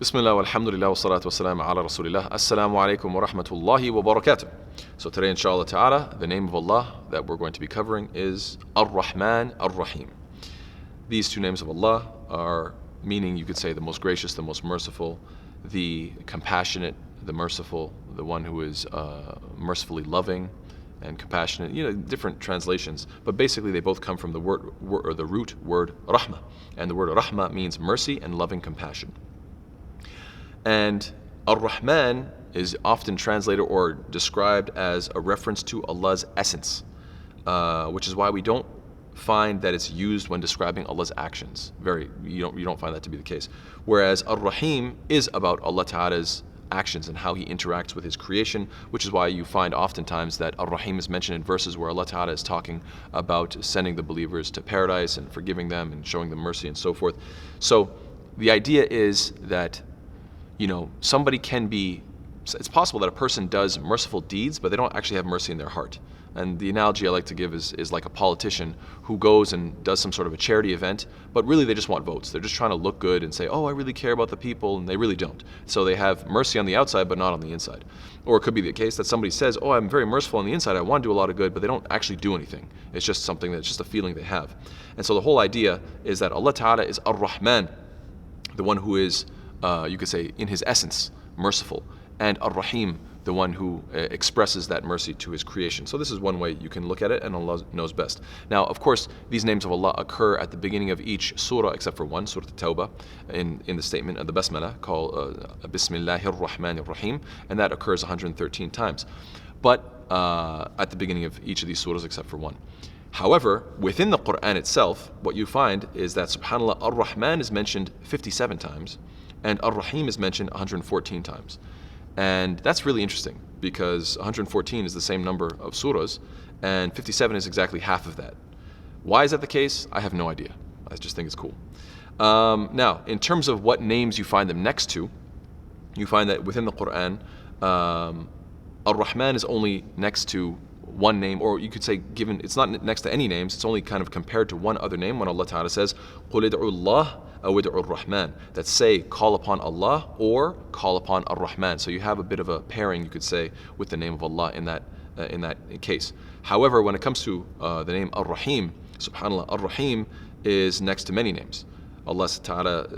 Bismillah, walhamdulillah, wa salatu wa salam ala rasulillah. Assalamu alaikum wa rahmatullahi wa barakatuh. So today, inshallah ta'ala, the name of Allah that we're going to be covering is Ar-Rahman, Ar-Raheem. These two names of Allah are meaning, you could say, the most gracious, the most merciful, the compassionate, the merciful, the one who is mercifully loving and compassionate, different translations. But basically they both come from the the root word Rahma. And the word Rahma means mercy and loving compassion. And Ar-Rahman is often translated or described as a reference to Allah's essence, which is why we don't find that it's used when describing Allah's actions. You don't find that to be the case. Whereas Ar-Raheem is about Allah Ta'ala's actions and how He interacts with His creation, which is why you find oftentimes that Ar-Raheem is mentioned in verses where Allah Ta'ala is talking about sending the believers to paradise and forgiving them and showing them mercy and so forth. So the idea is that somebody it's possible that a person does merciful deeds, but they don't actually have mercy in their heart. And the analogy I like to give is like a politician who goes and does some sort of a charity event, but really they just want votes. They're just trying to look good and say, oh, I really care about the people, and they really don't. So they have mercy on the outside, but not on the inside. Or it could be the case that somebody says, oh, I'm very merciful on the inside, I want to do a lot of good, but they don't actually do anything. It's just something that's just a feeling they have. And so the whole idea is that Allah Ta'ala is Ar-Rahman, the one who is, you could say, in His essence, merciful, and Ar-Raheem, the one who expresses that mercy to His creation. So this is one way you can look at it, and Allah knows best. Now, of course, these names of Allah occur at the beginning of each surah, except for one, Surah At-Tawbah, in the statement of the Basmala, called Bismillahir Rahmanir Rahim, and that occurs 113 times. But at the beginning of each of these surahs, except for one. However, within the Quran itself, what you find is that, subhanAllah, Ar-Rahman is mentioned 57 times, and Ar-Raheem is mentioned 114 times. And that's really interesting because 114 is the same number of surahs and 57 is exactly half of that. Why is that the case? I have no idea. I just think it's cool. Now, in terms of what names you find them next to, you find that within the Quran, Ar-Rahman is only next to one name, or you could say it's not next to any names, it's only kind of compared to one other name when Allah Ta'ala says, قُلِ ادْعُوا اللَّهَ أَوْ ادْعُوا الرَّحْمَنَ, that say, call upon Allah or call upon Ar-Rahman. So you have a bit of a pairing, you could say, with the name of Allah in that case. However, when it comes to the name Ar-Raheem, subhanAllah, Ar-Raheem is next to many names. Allah Ta'ala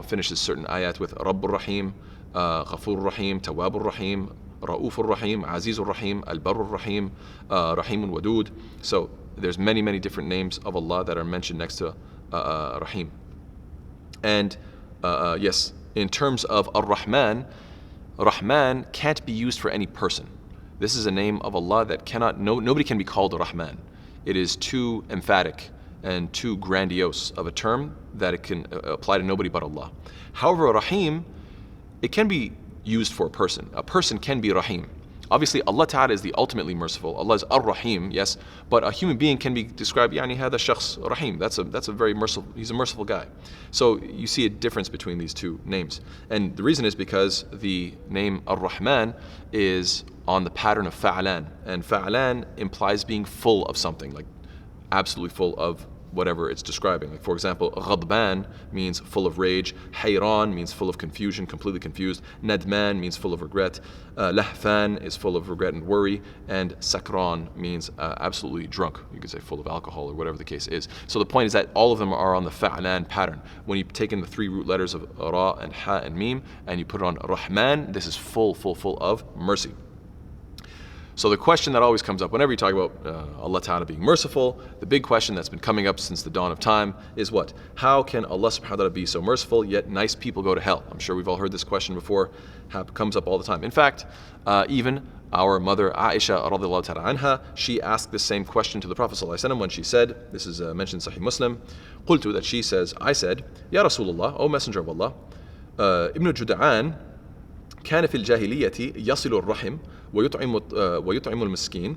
finishes certain ayat with Rabbur Rahim, Ghafur Rahim, Tawwabur Rahim, Ra'ufur Rahim, Azizur Rahim, Al-Barrur Rahim, Rahimun Wadud. So there's many different names of Allah that are mentioned next to Rahim. And yes, in terms of Ar-Rahman, Rahman can't be used for any person. This is a name of Allah that nobody can be called Rahman. It is too emphatic and too grandiose of a term that it can apply to nobody but Allah. However, Rahim, it can be used for a person. A person can be Rahim. Obviously, Allah Ta'ala is the ultimately merciful. Allah is Ar-Rahim, yes, but a human being can be described, يعني هذا شخص Rahim. That's a very merciful, he's a merciful guy. So you see a difference between these two names. And the reason is because the name Ar-Rahman is on the pattern of Fa'alan. And Fa'alan implies being full of something, like absolutely full of whatever it's describing. Like, for example, Ghadban means full of rage, Hayran means full of confusion, completely confused, Nadman means full of regret, Lahfan is full of regret and worry, and Sakran means absolutely drunk. You could say full of alcohol or whatever the case is. So the point is that all of them are on the Fa'alan pattern. When you take in the three root letters of Ra and Ha and Mim and you put it on Rahman, this is full of mercy. So the question that always comes up whenever you talk about Allah Ta'ala being merciful, the big question that's been coming up since the dawn of time is what? How can Allah Subhanahu wa Ta'ala be so merciful, yet nice people go to hell? I'm sure we've all heard this question before. Comes up all the time. In fact, even our mother Aisha radiallahu ta'ala anha, she asked the same question to the Prophet ﷺ when she said, this is mentioned in Sahih Muslim, قلت, that she says, I said, Ya Rasulullah, O Messenger of Allah, Ibn Juda'an كان في الجاهلية يصل الرحم ويطعم المسكين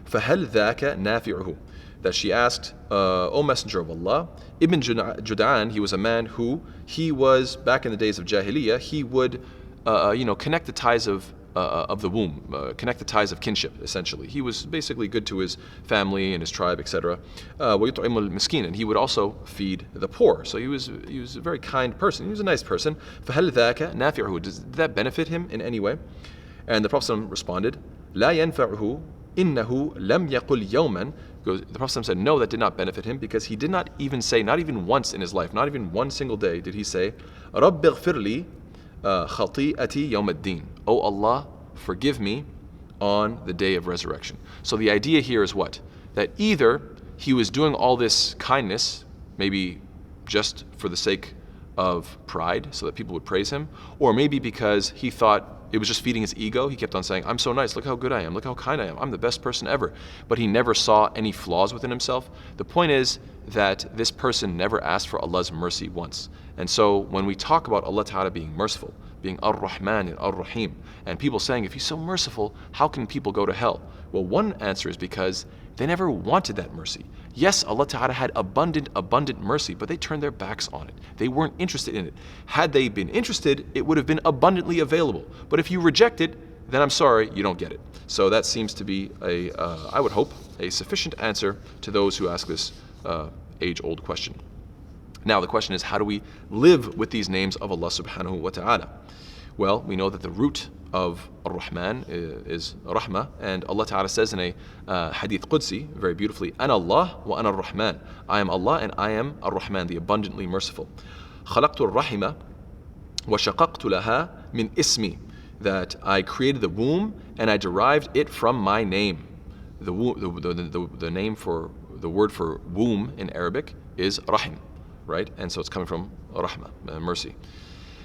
فهل ذاك نافعه, that she asked, O Messenger of Allah, Ibn Juda'an, he was a man who, he was, back in the days of Jahiliyyah, he would connect the ties of of the womb, connect the ties of kinship, essentially. He was basically good to his family and his tribe, etc. وَيُطْعِمُ الْمِسْكِينَ, and he would also feed the poor. So he was a very kind person. He was a nice person. فَهَلْ ذَاكَ نَافِعُهُ, does that benefit him in any way? And the Prophet responded, لَا يَنْفَعُهُ إِنَّهُ لَمْ يَقُلْ يَوْمًا. The Prophet said, no, that did not benefit him, because he did not even say, not even once in his life, not even one single day did he say, رَبِّ اغْفِرْ لِي خَطِيئَتِي يَوْمَ الدِّينِ. Oh Allah, forgive me on the day of resurrection. So the idea here is what? That either he was doing all this kindness, maybe just for the sake of pride, so that people would praise him, or maybe because he thought it was just feeding his ego. He kept on saying, I'm so nice, look how good I am, look how kind I am, I'm the best person ever. But he never saw any flaws within himself. The point is that this person never asked for Allah's mercy once. And so when we talk about Allah Ta'ala being merciful, being Ar-Rahman and Ar-Raheem, and people saying, if he's so merciful, how can people go to hell? Well, one answer is because they never wanted that mercy. Yes, Allah Ta'ala had abundant mercy, but they turned their backs on it. They weren't interested in it. Had they been interested, it would have been abundantly available. But if you reject it, then I'm sorry, you don't get it. So that seems to be I would hope, a sufficient answer to those who ask this age-old question. Now the question is, how do we live with these names of Allah subhanahu wa ta'ala? Well, we know that the root of Ar-Rahman is Rahmah, and Allah Ta'ala says in a Hadith Qudsi, very beautifully, Ana Allah wa Ana Ar-Rahman. I am Allah and I am Ar-Rahman, the abundantly merciful. خلقت الرحمة وشققت لها من اسمي, that I created the womb and I derived it from my name. The name for the word for womb in Arabic is Rahim, right? And so it's coming from Rahmah, mercy.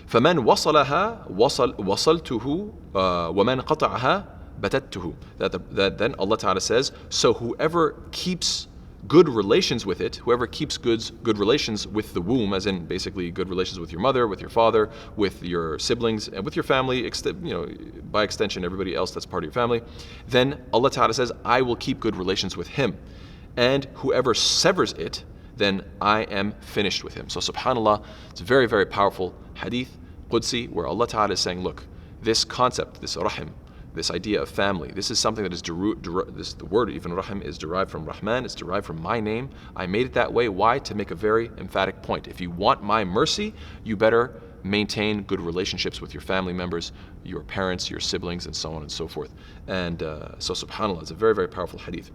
فَمَنْ وَصَلَهَا وَصَلْتُهُ وَمَنْ قَطَعَهَا بَتَتْتُهُ. That then Allah Ta'ala says, so whoever keeps good relations with it, whoever keeps good relations with the womb, as in basically good relations with your mother, with your father, with your siblings, and with your family, by extension everybody else that's part of your family, then Allah Ta'ala says, I will keep good relations with him. And whoever severs it, then I am finished with him. So subhanAllah, it's a very, very powerful hadith, Qudsi, where Allah Ta'ala is saying, look, this concept, this rahim, this idea of family, this is something that is, the word even rahim is derived from Rahman, it's derived from my name. I made it that way. Why? To make a very emphatic point. If you want my mercy, you better maintain good relationships with your family members, your parents, your siblings, and so on and so forth. And so subhanAllah, it's a very, very powerful hadith.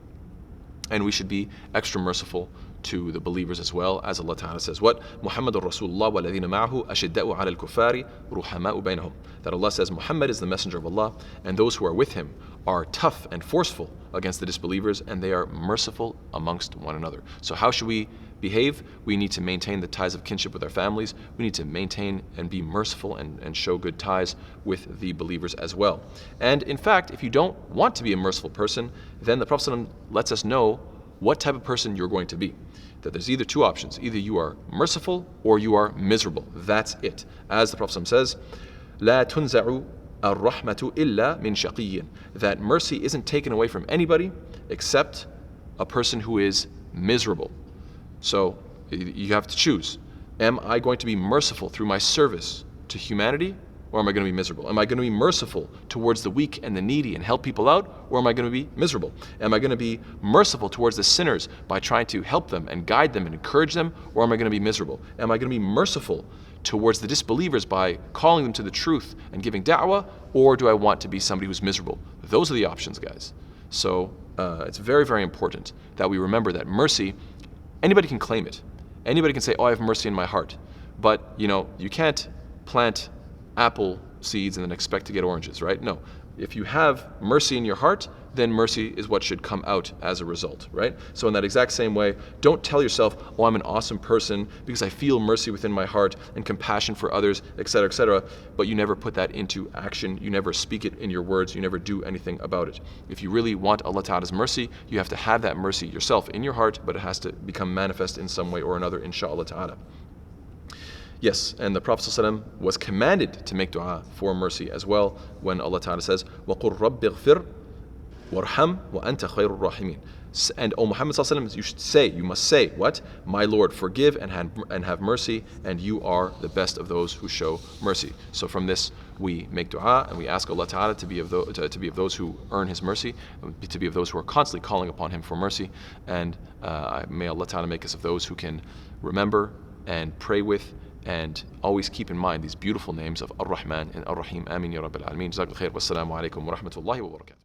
And we should be extra merciful to the believers as well, as Allah Ta'ala says, what? Muhammadur Rasulullah waladhina ma'ahu ashidda'u 'ala al-kuffari ruhama'u bainahum. That Allah says Muhammad is the messenger of Allah, and those who are with him are tough and forceful against the disbelievers, and they are merciful amongst one another. So how should we behave? We need to maintain the ties of kinship with our families. We need to maintain and be merciful and show good ties with the believers as well. And in fact, if you don't want to be a merciful person, then the Prophet ﷺ lets us know what type of person you're going to be. That there's either two options. Either you are merciful or you are miserable. That's it. As the Prophet says, لا تنزع الرحمة إلا من شقي. That mercy isn't taken away from anybody except a person who is miserable. So you have to choose. Am I going to be merciful through my service to humanity, or am I going to be miserable? Am I going to be merciful towards the weak and the needy and help people out, or am I going to be miserable? Am I going to be merciful towards the sinners by trying to help them and guide them and encourage them, or am I going to be miserable? Am I going to be merciful towards the disbelievers by calling them to the truth and giving da'wah, or do I want to be somebody who's miserable? Those are the options, guys. So it's very, very important that we remember that mercy, anybody can claim it. Anybody can say, oh, I have mercy in my heart. But, you can't plant apple seeds and then expect to get oranges, right? No. If you have mercy in your heart, then mercy is what should come out as a result, right? So in that exact same way, don't tell yourself, oh, I'm an awesome person because I feel mercy within my heart and compassion for others, etc., but you never put that into action. You never speak it in your words. You never do anything about it. If you really want Allah Ta'ala's mercy, you have to have that mercy yourself in your heart, but it has to become manifest in some way or another, inshaAllah Ta'ala. Yes, and the Prophet ﷺ was commanded to make dua for mercy as well when Allah Ta'ala says, وَقُلْ رَبِّ اغْفِرْ وَارْحَمْ وَأَنْتَ خَيْرُ الرَّاحِمِينَ. And O Muhammad ﷺ, you must say, what? My Lord, forgive and have mercy, and you are the best of those who show mercy. So from this, we make dua and we ask Allah Ta'ala to be of those who earn His mercy, to be of those who are constantly calling upon Him for mercy, and may Allah Ta'ala make us of those who can remember and pray with and always keep in mind these beautiful names of Ar-Rahman and Ar-Raheem. Amin ya Rabbil Alameen. Jazakallah khair. Wassalamu alaikum wa rahmatullahi wa barakatuh.